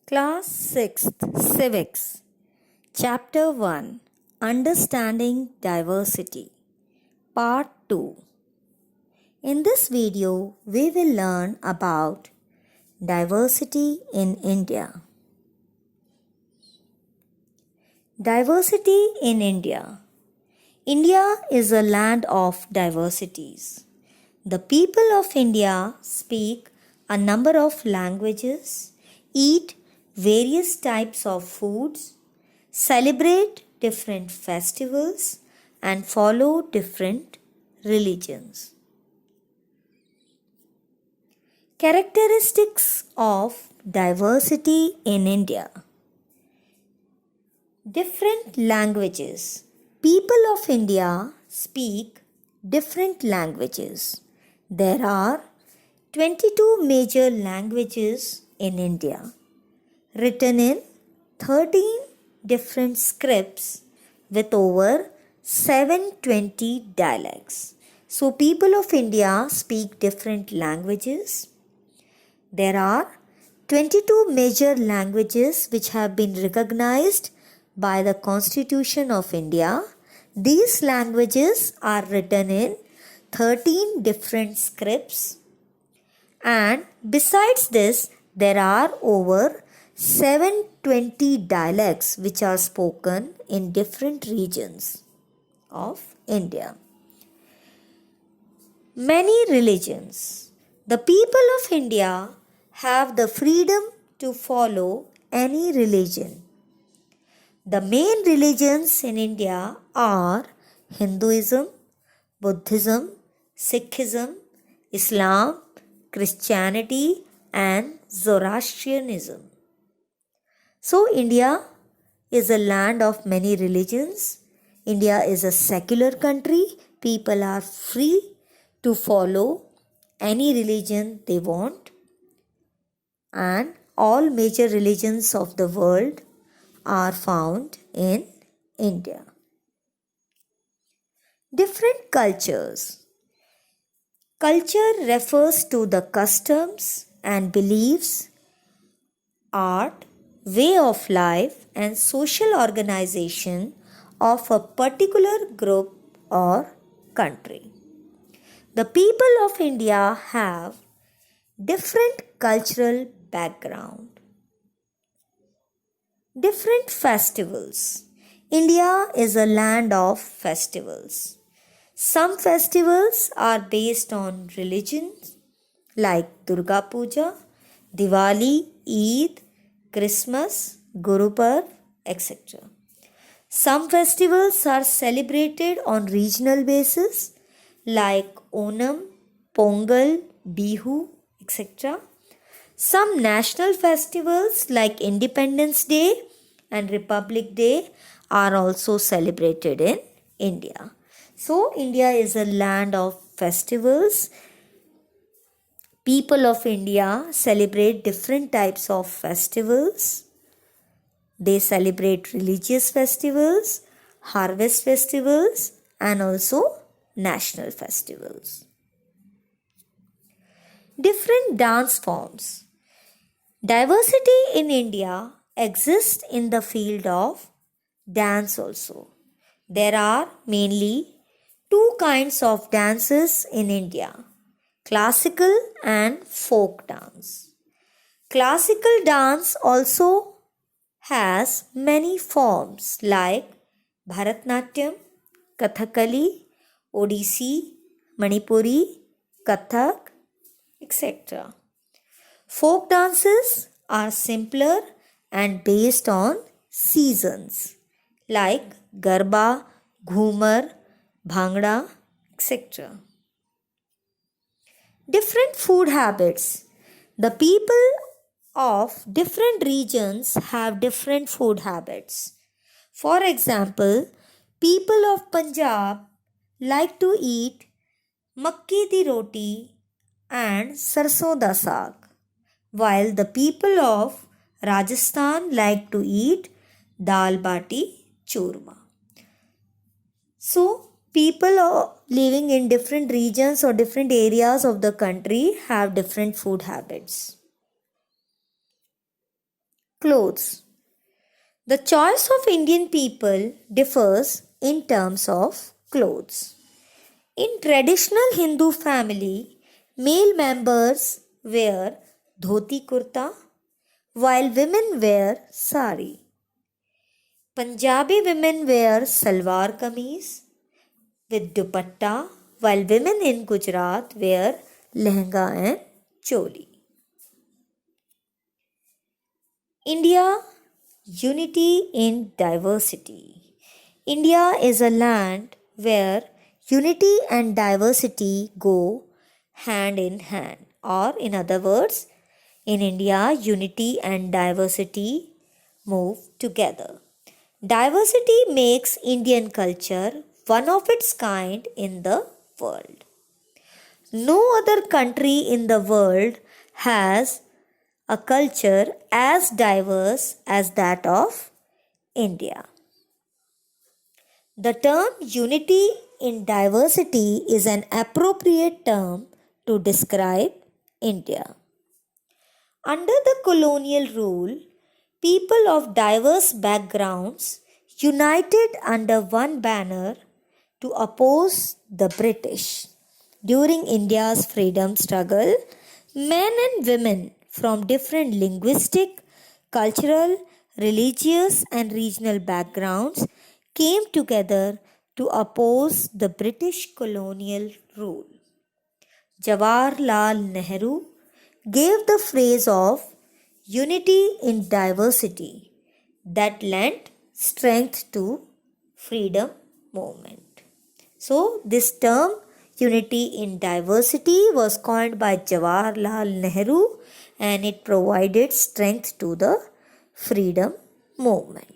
Class 6th Civics Chapter 1 Understanding Diversity Part 2. In this video, we will learn about diversity in India. Diversity in India. India is a land of diversities. The people of India speak a number of languages, eat various types of foods, celebrate different festivals, and follow different religions. Characteristics of diversity in India. Different languages. People of India speak different languages. There are 22 major languages in India, written in 13 different scripts with over 720 dialects. So, people of India speak different languages. There are 22 major languages which have been recognized by the Constitution of India. These languages are written in 13 different scripts, and besides this, there are over 720 dialects which are spoken in different regions of India. Many religions. The people of India have the freedom to follow any religion. The main religions in India are Hinduism, Buddhism, Sikhism, Islam, Christianity, and Zoroastrianism. So, India is a land of many religions. India is a secular country. People are free to follow any religion they want, and all major religions of the world are found in India. Different cultures. Culture refers to the customs and beliefs, art, way of life, and social organization of a particular group or country. The people of India have different cultural background. Different festivals. India is a land of festivals. Some festivals are based on religions like Durga Puja, Diwali, Eid, Christmas, Guru Parv, etc. Some festivals are celebrated on regional basis like Onam, Pongal, Bihu, etc. Some national festivals like Independence Day and Republic Day are also celebrated in India. So, India is a land of festivals. People of India celebrate different types of festivals. They celebrate religious festivals, harvest festivals, and also national festivals. Different dance forms. Diversity in India exists in the field of dance also. There are mainly two kinds of dances in India: classical and folk dance. Classical dance also has many forms like Bharatnatyam, Kathakali, Odissi, Manipuri, Kathak, etc. Folk dances are simpler and based on seasons like Garba, Ghumar, Bhangra, etc. Different food habits. The people of different regions have different food habits. For example, people of Punjab like to eat makki di roti and sarson da saag, while the people of Rajasthan like to eat dal bati churma. So, people living in different regions or different areas of the country have different food habits. Clothes. The choice of Indian people differs in terms of clothes. In traditional Hindu family, male members wear dhoti kurta while women wear sari. Punjabi women wear salwar kameez with dupatta while women in Gujarat wear lehenga and choli. India, unity in diversity. India is a land where unity and diversity go hand in hand. Or, in other words, in India, unity and diversity move together. Diversity makes Indian culture one of its kind in the world. No other country in the world has a culture as diverse as that of India. The term unity in diversity is an appropriate term to describe India. Under the colonial rule, people of diverse backgrounds united under one banner to oppose the British. During India's freedom struggle, men and women from different linguistic, cultural, religious, and regional backgrounds came together to oppose the British colonial rule. Jawaharlal Nehru gave the phrase of unity in diversity that lent strength to freedom movement. So this term unity in diversity was coined by Jawaharlal Nehru and it provided strength to the freedom movement.